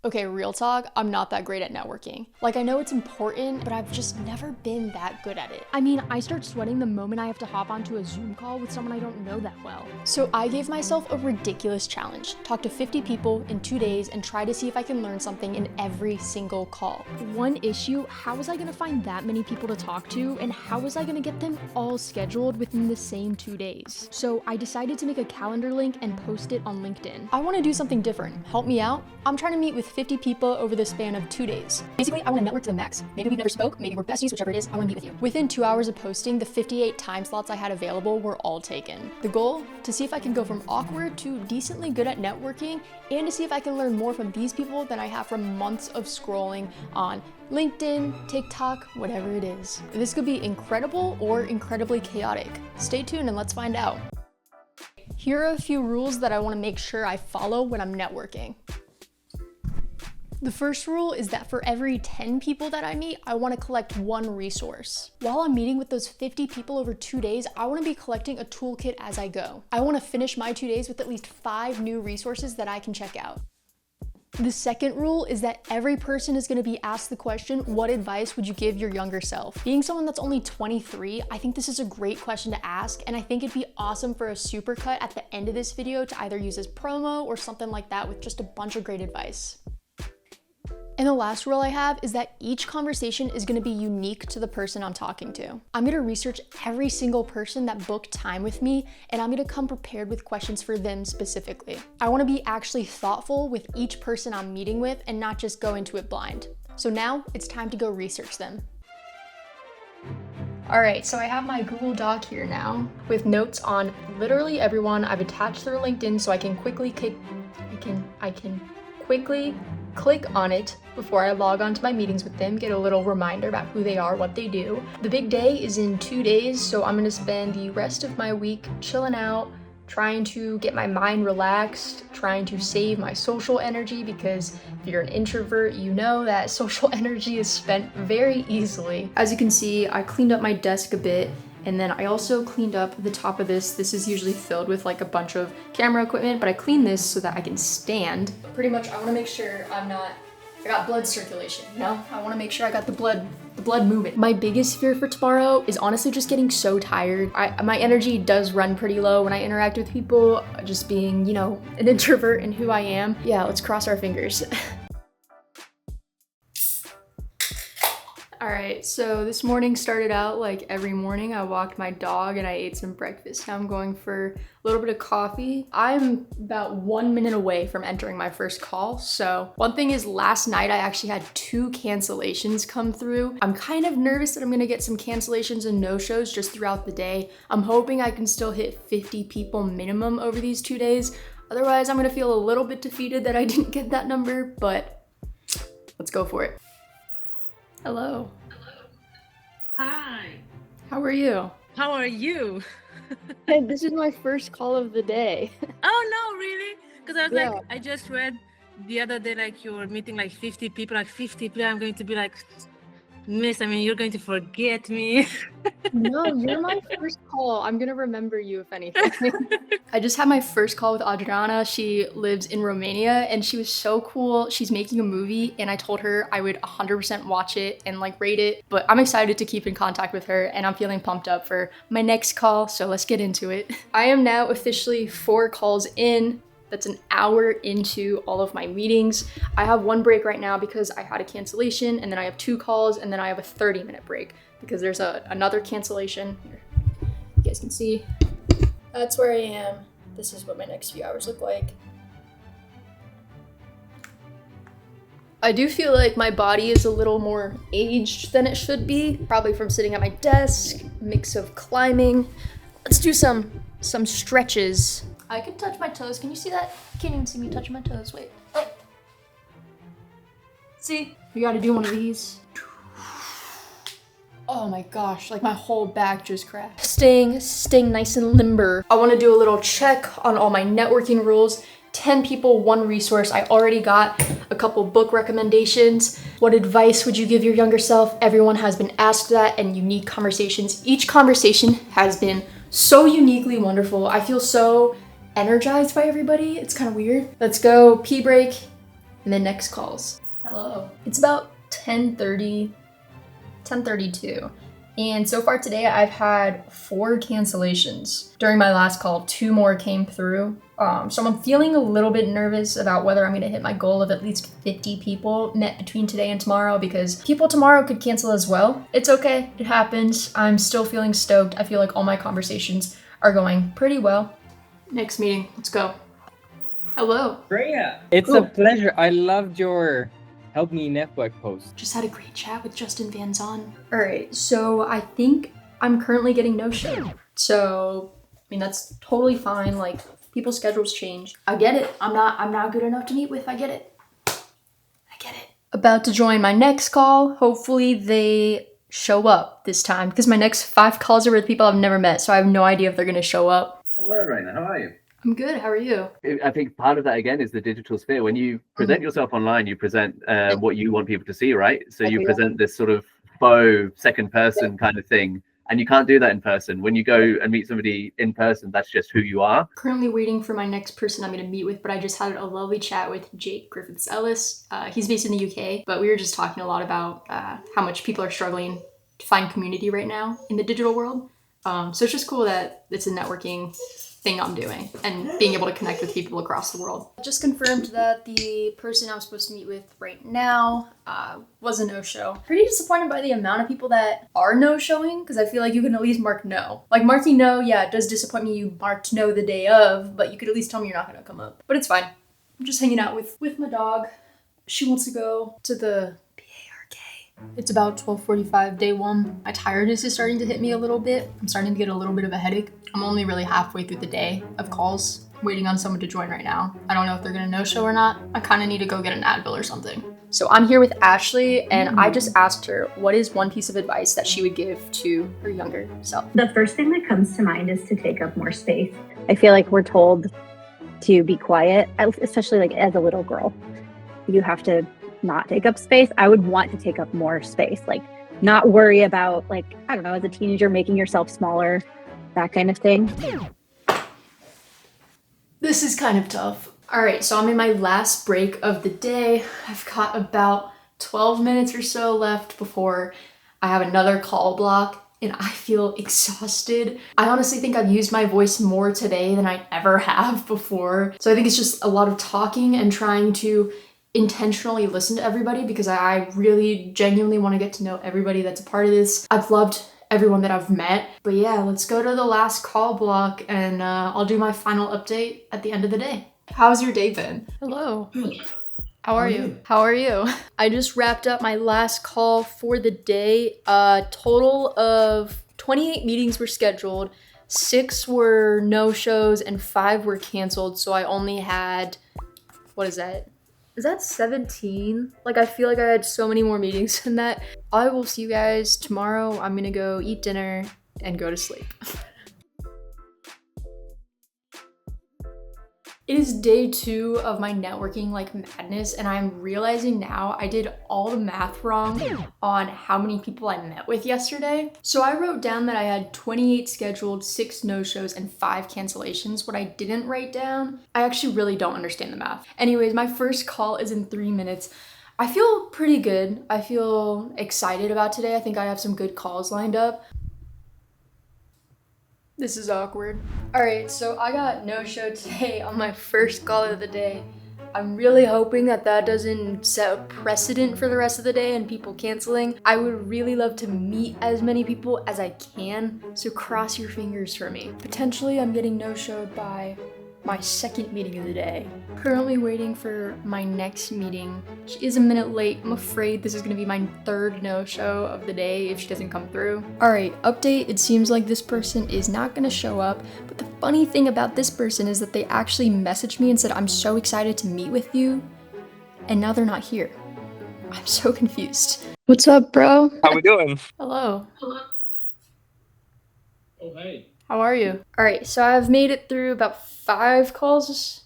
Okay, real talk, I'm not that great at networking. Like, I know it's important, but I've just never been that good at it. I mean, I start sweating the moment I have to hop onto a Zoom call with someone I don't know that well. So I gave myself a ridiculous challenge. Talk to 50 people in 2 days and try to see if I can learn something in every single call. One issue, how was I gonna find that many people to talk to, and how was I gonna get them all scheduled within the same 2 days? So I decided to make a calendar link and post it on LinkedIn. I wanna do something different. Help me out. I'm trying to meet with 50 people over the span of 2 days. Basically, I want to network to the max. Maybe we never spoke, maybe we're besties, whichever it is, I want to meet with you. Within 2 hours of posting, the 58 time slots I had available were all taken. The goal? To see if I can go from awkward to decently good at networking, and to see if I can learn more from these people than I have from months of scrolling on LinkedIn, TikTok, whatever it is. This could be incredible or incredibly chaotic. Stay tuned and let's find out. Here are a few rules that I want to make sure I follow when I'm networking. The first rule is that for every 10 people that I meet, I want to collect one resource. While I'm meeting with those 50 people over 2 days, I want to be collecting a toolkit as I go. I want to finish my 2 days with at least 5 new resources that I can check out. The second rule is that every person is going to be asked the question, what advice would you give your younger self? Being someone that's only 23, I think this is a great question to ask, and I think it'd be awesome for a supercut at the end of this video to either use as promo or something like that with just a bunch of great advice. And the last rule I have is that each conversation is going to be unique to the person I'm talking to. I'm going to research every single person that booked time with me, and I'm going to come prepared with questions for them specifically. I want to be actually thoughtful with each person I'm meeting with and not just go into it blind. So now it's time to go research them. All right, so I have my Google Doc here now with notes on literally everyone. I've attached their LinkedIn so I can quickly click on it before I log on to my meetings with them, get a little reminder about who they are, what they do. The big day is in 2 days, so I'm gonna spend the rest of my week chilling out, trying to get my mind relaxed, trying to save my social energy, because if you're an introvert, you know that social energy is spent very easily. As you can see, I cleaned up my desk a bit, and then I also cleaned up the top of this. This is usually filled with like a bunch of camera equipment, but I cleaned this so that I can stand. Pretty much, I wanna make sure I got blood circulation, you know? I wanna make sure I got the blood moving. My biggest fear for tomorrow is honestly just getting so tired. My energy does run pretty low when I interact with people, just being, you know, an introvert and who I am. Yeah, let's cross our fingers. All right, so this morning started out like every morning. I walked my dog and I ate some breakfast. Now I'm going for a little bit of coffee. I'm about 1 minute away from entering my first call. So one thing is, last night I actually had 2 cancellations come through. I'm kind of nervous that I'm gonna get some cancellations and no-shows just throughout the day. I'm hoping I can still hit 50 people minimum over these 2 days. Otherwise, I'm gonna feel a little bit defeated that I didn't get that number, but let's go for it. Hello. Hello. Hi. How are you? How are you? Hey, this is my first call of the day. Oh no, really? Because I was Yeah. like, I just read the other day like you were meeting like 50 people, I'm going to be like, Miss, I mean, you're going to forget me. No, you're my first call. I'm gonna remember you if anything. I just had my first call with Adriana. She lives in Romania and she was so cool. She's making a movie and I told her I would 100% watch it and like rate it, but I'm excited to keep in contact with her and I'm feeling pumped up for my next call, so let's get into it. I am now officially 4 calls in. That's an hour into all of my meetings. I have 1 break right now because I had a cancellation, and then I have 2 calls, and then I have a 30-minute break because there's another cancellation. Here, you guys can see. That's where I am. This is what my next few hours look like. I do feel like my body is a little more aged than it should be, probably from sitting at my desk, mix of climbing. Let's do some stretches. I can touch my toes. Can you see that? You can't even see me touching my toes. Wait. Oh. See? We gotta do one of these. Oh my gosh, like my whole back just cracked. Staying nice and limber. I wanna do a little check on all my networking rules. 10 people, 1 resource. I already got a couple book recommendations. What advice would you give your younger self? Everyone has been asked that, and unique conversations. Each conversation has been so uniquely wonderful. I feel so energized by everybody. It's kind of weird. Let's go pee break And then next calls. Hello. It's about 10:30, 10:32. And so far today, I've had 4 cancellations. During my last call, 2 more came through. So I'm feeling a little bit nervous about whether I'm gonna hit my goal of at least 50 people met between today and tomorrow, because people tomorrow could cancel as well. It's okay, it happens. I'm still feeling stoked. I feel like all my conversations are going pretty well. Next meeting, let's go. Hello. Freya, it's a pleasure. I loved your Help Me Network post. Just had a great chat with Justin Van Zon. All right, so I think I'm currently getting no-show. So, I mean, that's totally fine. Like, people's schedules change. I get it. I'm not good enough to meet with. I get it. I get it. About to join my next call. Hopefully they show up this time, because my next 5 calls are with people I've never met, so I have no idea if they're gonna show up. Hello, Raina. How are you? I'm good. How are you? I think part of that, again, is the digital sphere. When you present yourself online, you present what you want people to see, right? So you present this sort of faux second person kind of thing. And you can't do that in person. When you go and meet somebody in person, that's just who you are. Currently waiting for my next person I'm going to meet with, but I just had a lovely chat with Jake Griffiths-Ellis. He's based in the UK, but we were just talking a lot about how much people are struggling to find community right now in the digital world. So it's just cool that it's a networking thing I'm doing and being able to connect with people across the world. Just confirmed that the person I'm supposed to meet with right now was a no-show. Pretty disappointed by the amount of people that are no-showing, because I feel like you can at least mark no. Like marking no, yeah, it does disappoint me you marked no the day of, but you could at least tell me you're not gonna come up. But it's fine. I'm just hanging out with my dog. She wants to go to the It's about 12:45, day 1. My tiredness is starting to hit me a little bit. I'm starting to get a little bit of a headache. I'm only really halfway through the day of calls, waiting on someone to join right now. I don't know if they're gonna no-show or not. I kind of need to go get an Advil or something. So I'm here with Ashley, and I just asked her what is one piece of advice that she would give to her younger self. The first thing that comes to mind is to take up more space. I feel like we're told to be quiet, especially like as a little girl. You have to not take up space. I would want to take up more space, like not worry about, like, I don't know, as a teenager, making yourself smaller, that kind of thing. This is kind of tough. All right, so I'm in my last break of the day. I've got about 12 minutes or so left before I have another call block, and I feel exhausted. I honestly think I've used my voice more today than I ever have before. So I think it's just a lot of talking and trying to intentionally listen to everybody, because I really genuinely want to get to know everybody that's a part of this. I've loved everyone that I've met. But yeah, let's go to the last call block, and I'll do my final update at the end of the day. How's your day been? Hello. How are you? How are you? I just wrapped up my last call for the day. A total of 28 meetings were scheduled. 6 were no-shows and 5 were canceled. So I only had, what is that? Is that 17? Like, I feel like I had so many more meetings than that. I will see you guys tomorrow. I'm gonna go eat dinner and go to sleep. It is day 2 of my networking like madness, and I'm realizing now I did all the math wrong on how many people I met with yesterday. So I wrote down that I had 28 scheduled, 6 no-shows, and 5 cancellations. What I didn't write down, I actually really don't understand the math. Anyways, my first call is in 3 minutes. I feel pretty good. I feel excited about today. I think I have some good calls lined up. This is awkward. All right, so I got no-show today on my first call of the day. I'm really hoping that that doesn't set a precedent for the rest of the day and people canceling. I would really love to meet as many people as I can, so cross your fingers for me. Potentially, I'm getting no-showed by my second meeting of the day. Currently waiting for my next meeting. She is a minute late. I'm afraid this is gonna be my 3rd no-show of the day if she doesn't come through. All right, update. It seems like this person is not gonna show up, but the funny thing about this person is that they actually messaged me and said, I'm so excited to meet with you, and now they're not here. I'm so confused. What's up, bro? How we doing? Hello. Oh, hey. How are you? All right, so I've made it through about 5 calls.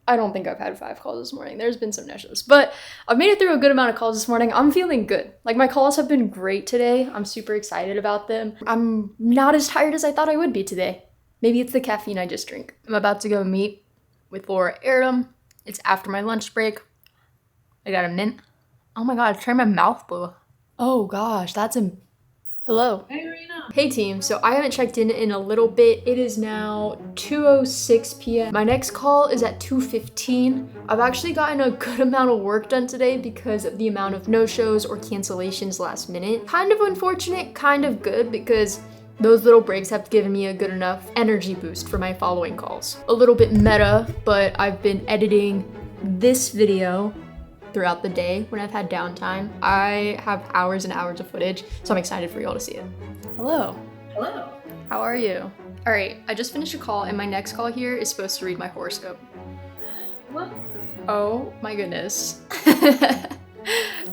I don't think I've had 5 calls this morning. There's been some no-shows, but I've made it through a good amount of calls this morning. I'm feeling good. Like, my calls have been great today. I'm super excited about them. I'm not as tired as I thought I would be today. Maybe it's the caffeine I just drink. I'm about to go meet with Laura Aram. It's after my lunch break. I got a mint. Oh my god, try my mouth blue. Oh gosh, hello. Hey, Rena. Hey team, so I haven't checked in a little bit. It is now 2:06 p.m. My next call is at 2:15. I've actually gotten a good amount of work done today because of the amount of no-shows or cancellations last minute. Kind of unfortunate, kind of good, because those little breaks have given me a good enough energy boost for my following calls. A little bit meta, but I've been editing this video throughout the day when I've had downtime. I have hours and hours of footage, so I'm excited for you all to see it. Hello. Hello. How are you? All right, I just finished a call and my next call here is supposed to read my horoscope. What? Oh my goodness.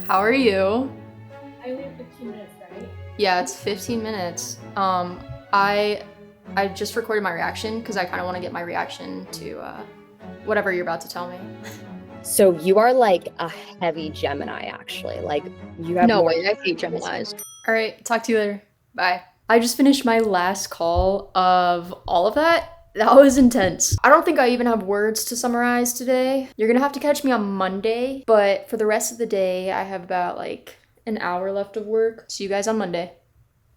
How are you? I only have 15 minutes, right? Yeah, it's 15 minutes. I just recorded my reaction because I kind of want to get my reaction to whatever you're about to tell me. So you are like a heavy Gemini, actually. Like you have No more. way, I hate Geminis. All right, talk to you later. Bye. I just finished my last call of all of that. That was intense. I don't think I even have words to summarize today. You're gonna have to catch me on Monday, but for the rest of the day, I have about like an hour left of work. See you guys on Monday.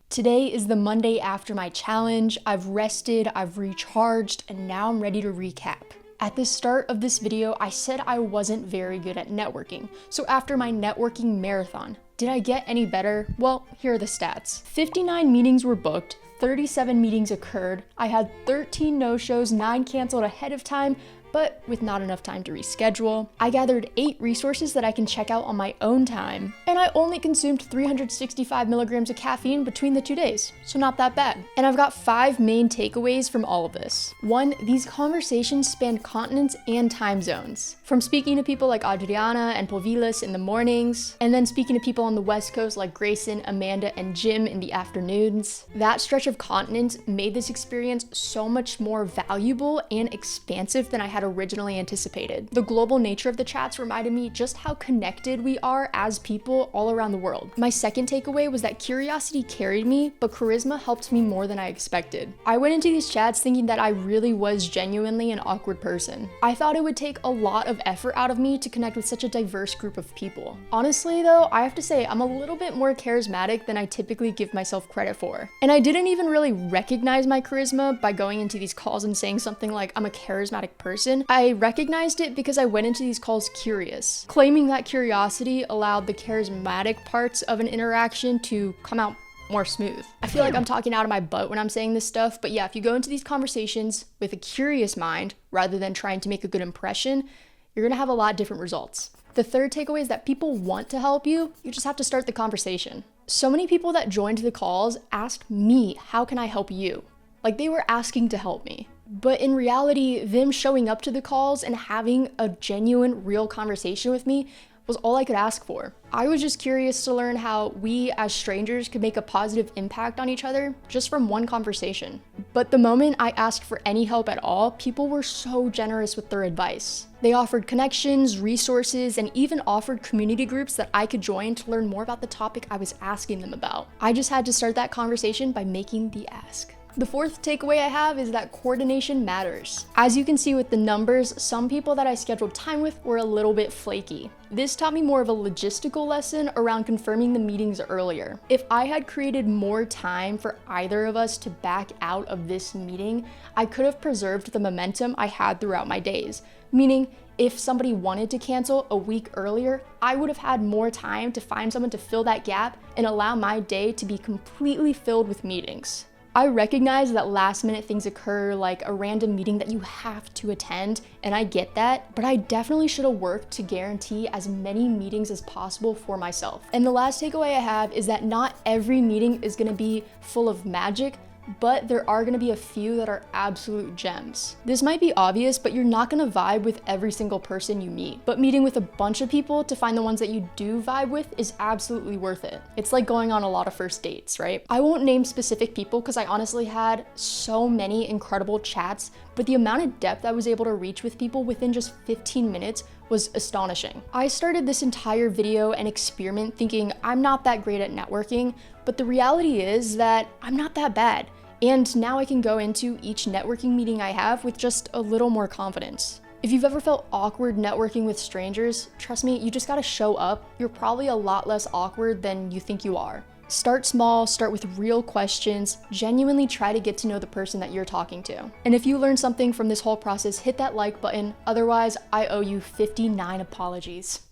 Today is the Monday after my challenge. I've rested, I've recharged, and now I'm ready to recap. At the start of this video, I said I wasn't very good at networking. So after my networking marathon, did I get any better? Well, here are the stats. 59 meetings were booked, 37 meetings occurred, I had 13 no-shows, 9 canceled ahead of time, but with not enough time to reschedule. I gathered 8 resources that I can check out on my own time, and I only consumed 365 milligrams of caffeine between the 2 days, so not that bad. And I've got 5 main takeaways from all of this. 1, these conversations span continents and time zones. From speaking to people like Adriana and Povilas in the mornings, and then speaking to people on the West Coast like Grayson, Amanda, and Jim in the afternoons. That stretch of continents made this experience so much more valuable and expansive than I had originally anticipated. The global nature of the chats reminded me just how connected we are as people all around the world. My second takeaway was that curiosity carried me, but charisma helped me more than I expected. I went into these chats thinking that I really was genuinely an awkward person. I thought it would take a lot of effort out of me to connect with such a diverse group of people. Honestly though, I have to say I'm a little bit more charismatic than I typically give myself credit for. And I didn't even really recognize my charisma by going into these calls and saying something like I'm a charismatic person. I recognized it because I went into these calls curious. Claiming that curiosity allowed the charismatic parts of an interaction to come out more smooth. I feel like I'm talking out of my butt when I'm saying this stuff, but yeah, if you go into these conversations with a curious mind rather than trying to make a good impression, you're gonna have a lot of different results. The third takeaway is that people want to help you, you just have to start the conversation. So many people that joined the calls asked me, how can I help you? Like they were asking to help me. But in reality, them showing up to the calls and having a genuine, real conversation with me was all I could ask for. I was just curious to learn how we as strangers could make a positive impact on each other just from one conversation. But the moment I asked for any help at all, people were so generous with their advice. They offered connections, resources, and even offered community groups that I could join to learn more about the topic I was asking them about. I just had to start that conversation by making the ask. The fourth takeaway I have is that coordination matters. As you can see with the numbers, some people that I scheduled time with were a little bit flaky. This taught me more of a logistical lesson around confirming the meetings earlier. If I had created more time for either of us to back out of this meeting, I could have preserved the momentum I had throughout my days. Meaning, if somebody wanted to cancel a week earlier, I would have had more time to find someone to fill that gap and allow my day to be completely filled with meetings. I recognize that last minute things occur, like a random meeting that you have to attend, and I get that, but I definitely should have worked to guarantee as many meetings as possible for myself. And the last takeaway I have is that not every meeting is gonna be full of magic, but there are gonna be a few that are absolute gems. This might be obvious, but you're not gonna vibe with every single person you meet. But meeting with a bunch of people to find the ones that you do vibe with is absolutely worth it. It's like going on a lot of first dates, right? I won't name specific people because I honestly had so many incredible chats, but the amount of depth I was able to reach with people within just 15 minutes was astonishing. I started this entire video and experiment thinking I'm not that great at networking, but the reality is that I'm not that bad. And now I can go into each networking meeting I have with just a little more confidence. If you've ever felt awkward networking with strangers, trust me, you just gotta show up. You're probably a lot less awkward than you think you are. Start small, start with real questions, genuinely try to get to know the person that you're talking to. And if you learned something from this whole process, hit that like button. Otherwise, I owe you 59 apologies.